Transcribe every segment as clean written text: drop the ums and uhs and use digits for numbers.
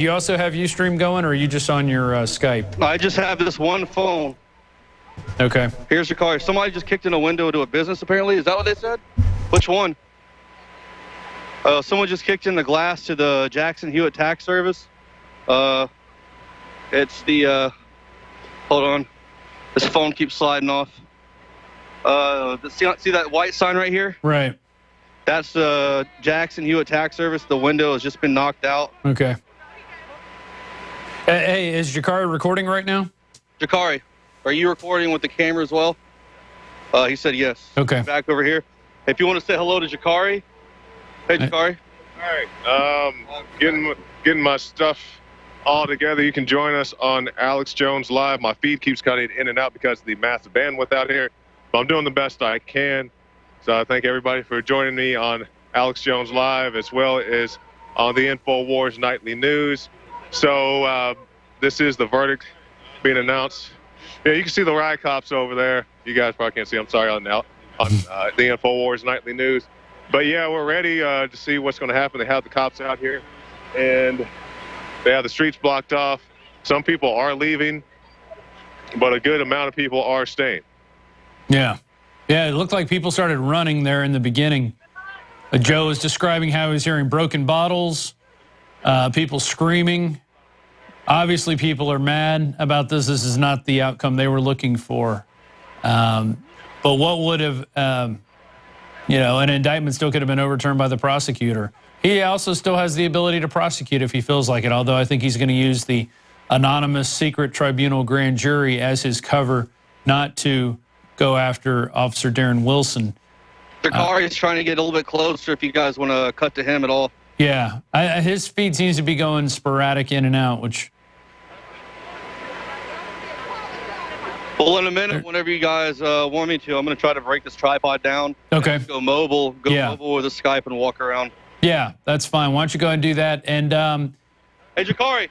you also have Ustream going, or are you just on your Skype? I just have this one phone. Okay. Here's your car. Somebody just kicked in a window to a business, apparently. Is that what they said? Which one? Someone just kicked in the glass to the Jackson Hewitt Tax Service. It's the, hold on. This phone keeps sliding off. See that white sign right here? Right. That's the Jackson Hewitt Tax Service. The window has just been knocked out. Okay. Hey, is Jakari recording right now? Jakari, are you recording with the camera as well? He said yes. Okay. Back over here. If you want to say hello to Jakari. Hey, Jakari. All right. Getting my stuff all together. You can join us on Alex Jones Live. My feed keeps cutting in and out because of the massive bandwidth out here, but I'm doing the best I can. So I thank everybody for joining me on Alex Jones Live, as well as on the INFOWARS Nightly News. So this is the verdict being announced. Yeah, you can see the riot cops over there. You guys probably can't see. I'm sorry on the INFOWARS Nightly News. But yeah, we're ready to see what's going to happen. They have the cops out here, and they have the streets blocked off. Some people are leaving, but a good amount of people are staying. Yeah. Yeah, it looked like people started running there in the beginning. Joe was describing how he was hearing broken bottles, people screaming. Obviously, people are mad about this. This is not the outcome they were looking for. But what would have, an indictment still could have been overturned by the prosecutor. He also still has the ability to prosecute if he feels like it, although I think he's going to use the anonymous secret tribunal grand jury as his cover not to go after Officer Darren Wilson. Jakari is trying to get a little bit closer if you guys want to cut to him at all. Yeah, his feed seems to be going sporadic in and out, which... Well, in a minute, whenever you guys want me to, I'm going to try to break this tripod down. Okay. Go mobile with a Skype and walk around. Yeah, that's fine. Why don't you go ahead and do that? And hey, Jakari.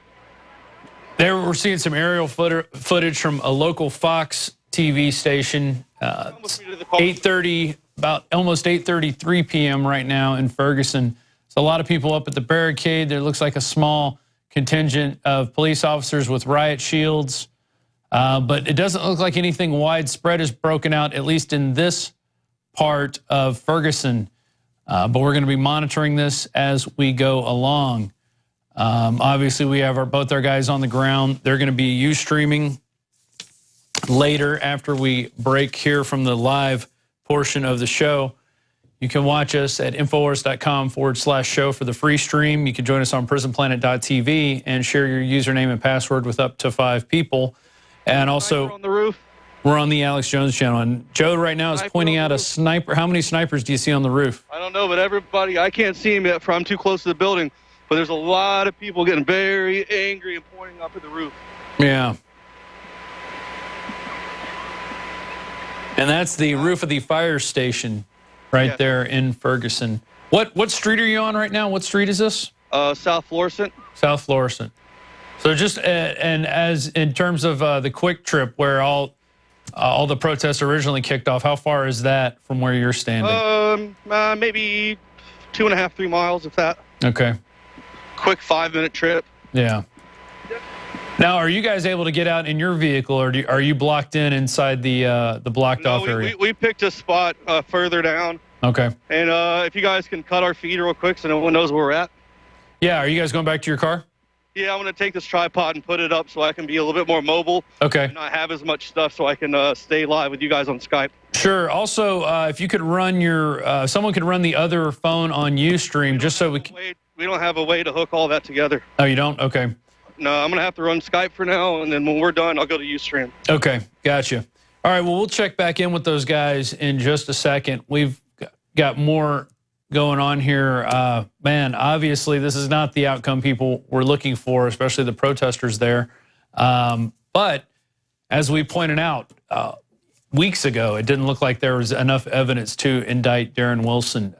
There we're seeing some aerial footage from a local Fox TV station. 8:30, about almost 8:33 p.m. right now in Ferguson. So a lot of people up at the barricade. There looks like a small contingent of police officers with riot shields. But it doesn't look like anything widespread is broken out, at least in this part of Ferguson. But we're going to be monitoring this as we go along. Obviously, we have both our guys on the ground. They're going to be Ustreaming later after we break here from the live portion of the show. You can watch us at infowars.com/show for the free stream. You can join us on prisonplanet.tv and share your username and password with up to 5 people. And also, on the roof. We're on the Alex Jones channel. And Joe right now is pointing out a sniper. How many snipers do you see on the roof? I don't know, but everybody, I can't see him yet, for I'm too close to the building. But there's a lot of people getting very angry and pointing up at the roof. Yeah. And that's the roof of the fire station right there in Ferguson. What street are you on right now? What street is this? South Florissant. South Florissant. So just, and as in terms of the quick trip where all the protests originally kicked off, how far is that from where you're standing? Maybe 2.5, 3 miles, if that. Okay. Quick 5-minute trip. Yeah. Now, are you guys able to get out in your vehicle, or are you blocked in inside the blocked off area? We picked a spot further down. Okay. And if you guys can cut our feed real quick so no one knows where we're at. Yeah, are you guys going back to your car? Yeah, I'm going to take this tripod and put it up so I can be a little bit more mobile. Okay. And not have as much stuff so I can stay live with you guys on Skype. Sure. Also, if you could run your, someone could run the other phone on Ustream just so we can. We don't have a way to hook all that together. Oh, you don't? Okay. No, I'm going to have to run Skype for now, and then when we're done, I'll go to Ustream. Okay, gotcha. All right, well, we'll check back in with those guys in just a second. We've got more going on here. Man, obviously, this is not the outcome people were looking for, especially the protesters there. But as we pointed out weeks ago, it didn't look like there was enough evidence to indict Darren Wilson.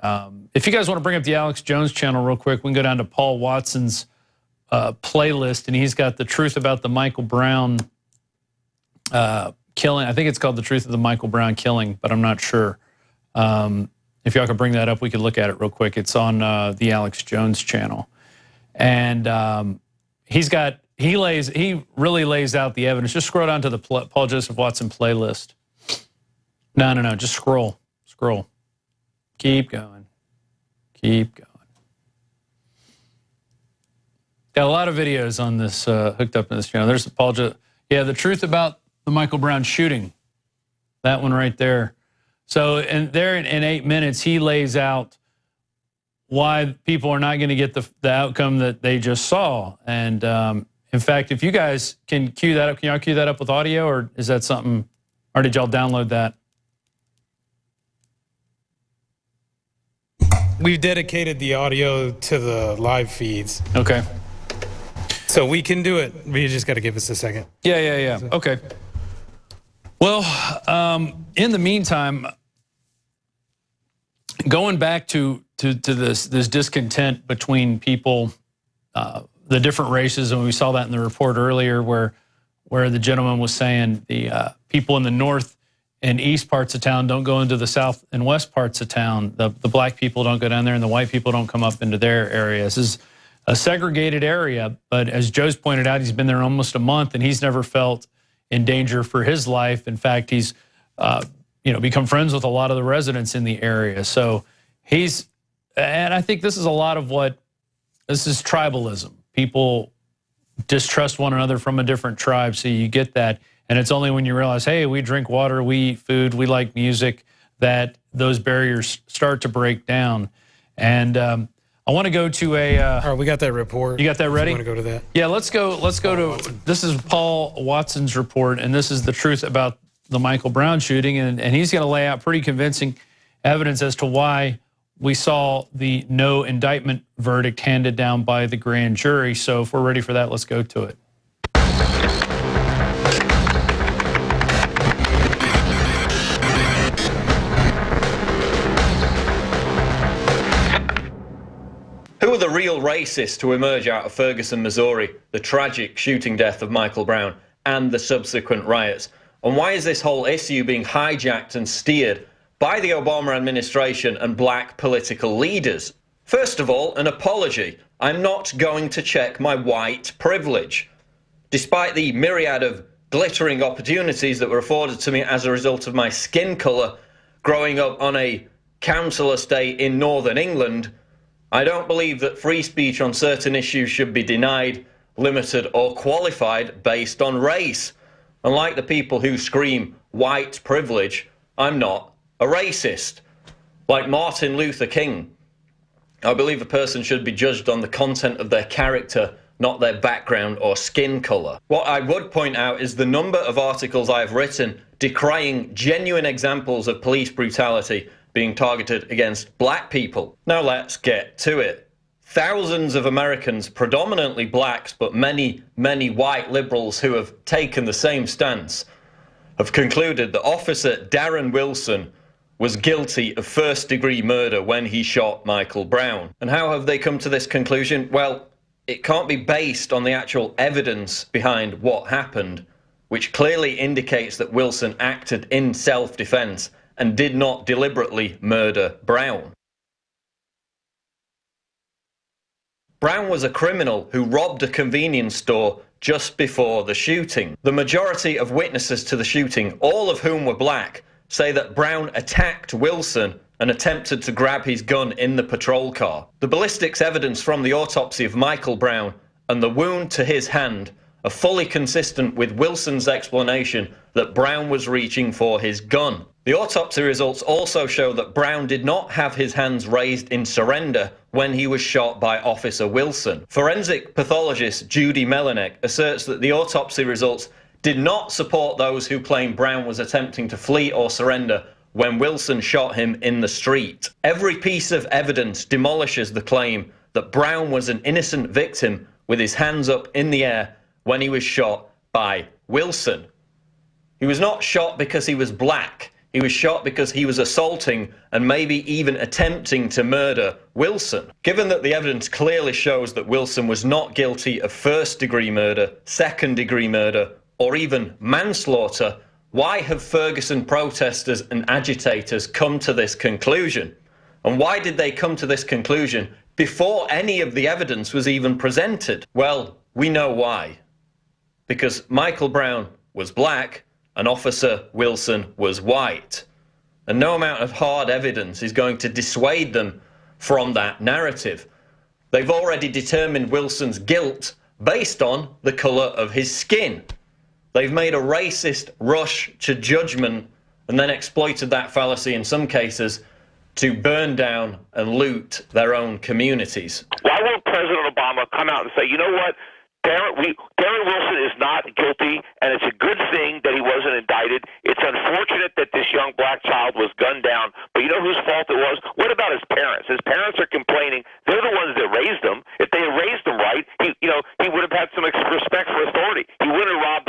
If you guys want to bring up the Alex Jones channel real quick, we can go down to Paul Watson's playlist, and he's got the truth about the Michael Brown killing. I think it's called The Truth of the Michael Brown Killing, but I'm not sure. If y'all could bring that up, we could look at it real quick. It's on the Alex Jones channel. And he really lays out the evidence. Just scroll down to the Paul Joseph Watson playlist. No, just scroll. Keep going. Got a lot of videos on this hooked up in this channel. There's the truth about the Michael Brown shooting. That one right there. So, and there in 8 minutes, he lays out why people are not going to get the outcome that they just saw. And in fact, if you guys can cue that up, can y'all cue that up with audio, or is that something, or did y'all download that? We've dedicated the audio to the live feeds. Okay. So we can do it. We just got to give us a second. Yeah. Okay. Well, in the meantime, going back to this discontent between people, the different races, and we saw that in the report earlier, where the gentleman was saying the people in the north and east parts of town don't go into the south and west parts of town. The black people don't go down there, and the white people don't come up into their areas. This is a segregated area, but as Joe's pointed out, he's been there almost a month, and he's never felt in danger for his life. In fact, he's become friends with a lot of the residents in the area. So and I think this is a lot of this is tribalism. People distrust one another from a different tribe, so you get that. And it's only when you realize, hey, we drink water, we eat food, we like music, that those barriers start to break down. And I want to go to all right, we got that report. You got that ready? You want to go to that? Yeah, let's go to, this is Paul Watson's report, and this is the truth about the Michael Brown shooting, and he's going to lay out pretty convincing evidence as to why we saw the no indictment verdict handed down by the grand jury. So if we're ready for that, let's go to it. Who are the real racists to emerge out of Ferguson, Missouri, the tragic shooting death of Michael Brown and the subsequent riots? And why is this whole issue being hijacked and steered by the Obama administration and black political leaders? First of all, an apology. I'm not going to check my white privilege. Despite the myriad of glittering opportunities that were afforded to me as a result of my skin colour growing up on a council estate in Northern England, I don't believe that free speech on certain issues should be denied, limited or qualified based on race. Unlike the people who scream white privilege, I'm not a racist. Like Martin Luther King, I believe a person should be judged on the content of their character, not their background or skin colour. What I would point out is the number of articles I have written decrying genuine examples of police brutality being targeted against black people. Now let's get to it. Thousands of Americans, predominantly blacks, but many white liberals who have taken the same stance, have concluded that Officer Darren Wilson was guilty of first-degree murder when he shot Michael Brown. And how have they come to this conclusion? Well, it can't be based on the actual evidence behind what happened, which clearly indicates that Wilson acted in self-defense and did not deliberately murder Brown. Brown was a criminal who robbed a convenience store just before the shooting. The majority of witnesses to the shooting, all of whom were black, say that Brown attacked Wilson and attempted to grab his gun in the patrol car. The ballistics evidence from the autopsy of Michael Brown and the wound to his hand are fully consistent with Wilson's explanation that Brown was reaching for his gun. The autopsy results also show that Brown did not have his hands raised in surrender when he was shot by Officer Wilson. Forensic pathologist Judy Melinek asserts that the autopsy results did not support those who claim Brown was attempting to flee or surrender when Wilson shot him in the street. Every piece of evidence demolishes the claim that Brown was an innocent victim with his hands up in the air when he was shot by Wilson. He was not shot because he was black. He was shot because he was assaulting and maybe even attempting to murder Wilson. Given that the evidence clearly shows that Wilson was not guilty of first-degree murder, second-degree murder, or even manslaughter, why have Ferguson protesters and agitators come to this conclusion? And why did they come to this conclusion before any of the evidence was even presented? Well, we know why. Because Michael Brown was black and Officer Wilson was white. And no amount of hard evidence is going to dissuade them from that narrative. They've already determined Wilson's guilt based on the colour of his skin. They've made a racist rush to judgment and then exploited that fallacy in some cases to burn down and loot their own communities. Why won't President Obama come out and say, you know what, Darren Wilson is not guilty, and it's a good thing that he wasn't indicted. It's unfortunate that this young black child was gunned down, but you know whose fault it was? What about his parents? His parents are complaining. They're the ones that raised him. If they had raised him right, he would have had some respect for authority. He wouldn't have robbed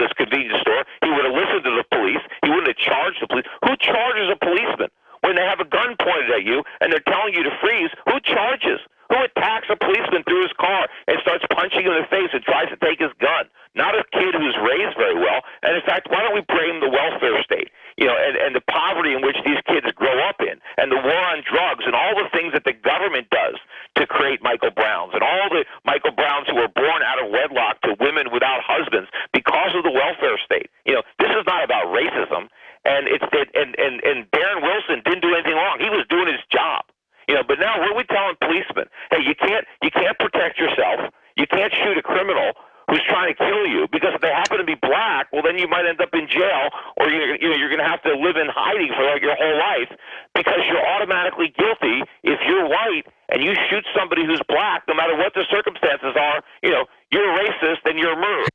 this convenience store. He would have listened to the police. He wouldn't have charged the police. Who charges a policeman? When they have a gun pointed at you and they're telling you to freeze, who charges? Who attacks a policeman through his car and starts punching him in the face and tries to take his gun? Not a kid who's raised very well. And in fact, why don't we blame the welfare state? And the poverty in which these kids grow up in, and the war on drugs, and all the things that the government does to create Michael Browns, and all the Michael Browns who are born out of wedlock to women without husbands because of the welfare state. This is not about racism. And Darren Wilson didn't do anything wrong. He was doing his job. But now what are we telling policemen? Hey, you can't protect yourself. You can't shoot a criminal who's trying to kill you, because if they happen to be black, well, then you might end up in jail, or you're going to have to live in hiding for like your whole life, because you're automatically guilty if you're white and you shoot somebody who's black, no matter what the circumstances are. You're a racist and you're a murderer.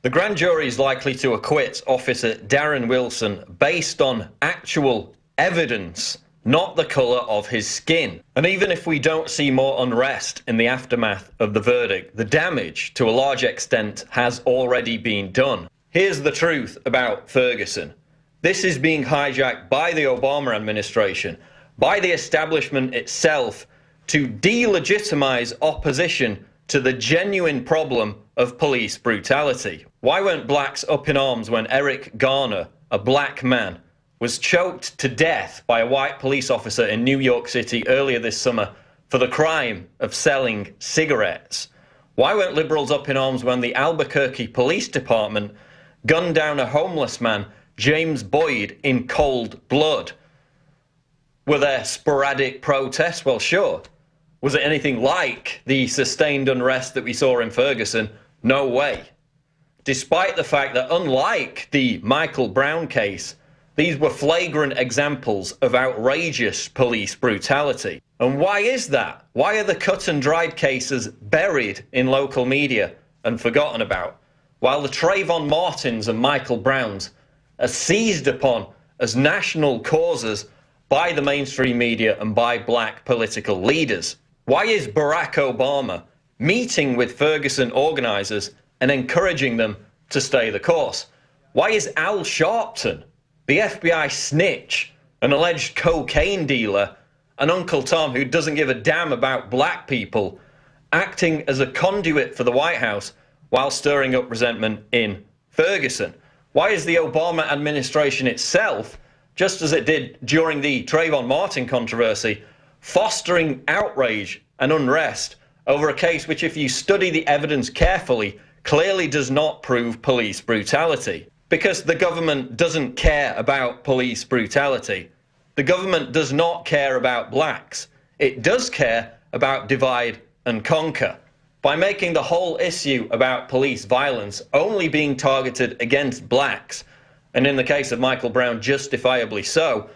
The grand jury is likely to acquit Officer Darren Wilson based on actual evidence, not the colour of his skin. And even if we don't see more unrest in the aftermath of the verdict, the damage to a large extent has already been done. Here's the truth about Ferguson. This is being hijacked by the Obama administration, by the establishment itself, to delegitimize opposition to the genuine problem of police brutality. Why weren't blacks up in arms when Eric Garner, a black man, was choked to death by a white police officer in New York City earlier this summer for the crime of selling cigarettes? Why weren't liberals up in arms when the Albuquerque Police Department gunned down a homeless man, James Boyd, in cold blood? Were there sporadic protests? Well, sure. Was it anything like the sustained unrest that we saw in Ferguson? No way. Despite the fact that, unlike the Michael Brown case, these were flagrant examples of outrageous police brutality. And why is that? Why are the cut and dried cases buried in local media and forgotten about, while the Trayvon Martins and Michael Browns are seized upon as national causes by the mainstream media and by black political leaders? Why is Barack Obama meeting with Ferguson organisers and encouraging them to stay the course? Why is Al Sharpton, the FBI snitch, an alleged cocaine dealer, and Uncle Tom who doesn't give a damn about black people, acting as a conduit for the White House while stirring up resentment in Ferguson? Why is the Obama administration itself, just as it did during the Trayvon Martin controversy, fostering outrage and unrest over a case which, if you study the evidence carefully, clearly does not prove police brutality? Because the government doesn't care about police brutality. The government does not care about blacks. It does care about divide and conquer. By making the whole issue about police violence only being targeted against blacks, and in the case of Michael Brown, justifiably so,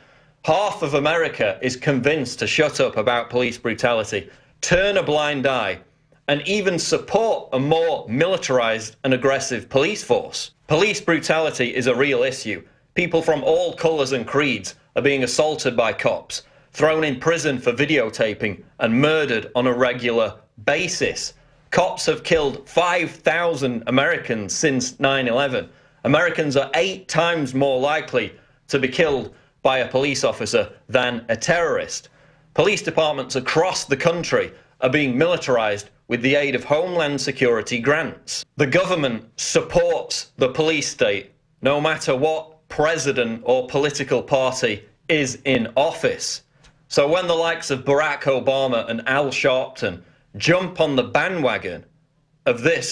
half of America is convinced to shut up about police brutality, turn a blind eye, and even support a more militarized and aggressive police force. Police brutality is a real issue. People from all colors and creeds are being assaulted by cops, thrown in prison for videotaping, and murdered on a regular basis. Cops have killed 5,000 Americans since 9/11. Americans are 8 times more likely to be killed by a police officer than a terrorist. Police departments across the country are being militarized with the aid of Homeland Security grants. The government supports the police state, no matter what president or political party is in office. So when the likes of Barack Obama and Al Sharpton jump on the bandwagon of this